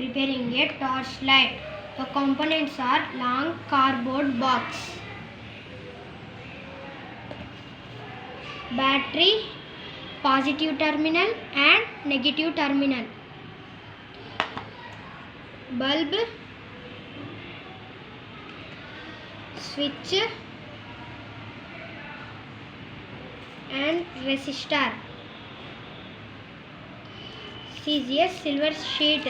preparing a torchlight. The components are long cardboard box, battery, positive terminal and negative terminal, bulb, switch and resistor. This is a silver sheet.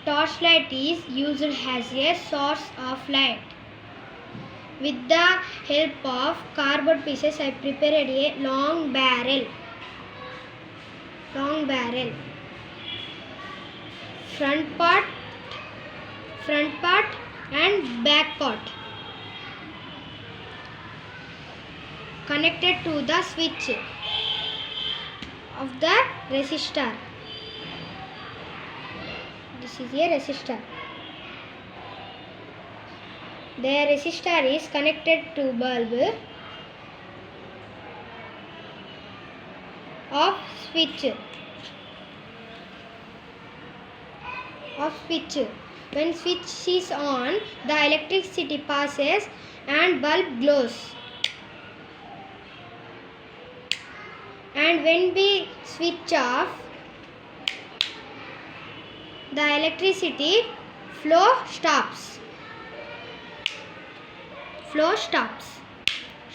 Torchlight is used as a source of light. With the help of cardboard pieces, I prepared a long barrel, front part and back part, connected to the switch of the resistor. This is a resistor. The resistor is connected to bulb of switch. When switch is on, the electricity passes and bulb glows. And when we switch off, the electricity flow stops.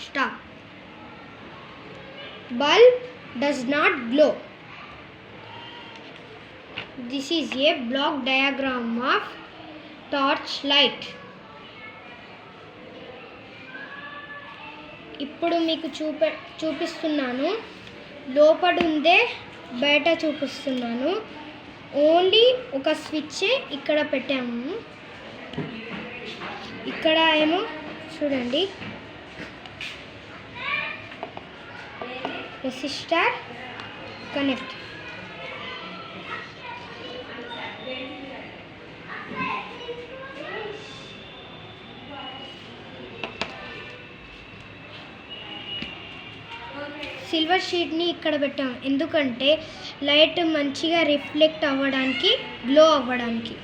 Stop. Bulb does not glow. This is a block diagram of torch light. ఇప్పుడు మీకు చూపిస్తున్నాను. లోపడుందే బయట చూపిస్తున్నాను. Only ఒక switch ఇక్కడ పెట్టాము. ఇక్కడ ఏమో చూడండి, రెసిస్టర్ కనెక్ట్. సిల్వర్ షీట్ని ఇక్కడ పెట్టాము ఎందుకంటే లైట్ మంచిగా రిఫ్లెక్ట్ అవ్వడానికి, గ్లో అవ్వడానికి.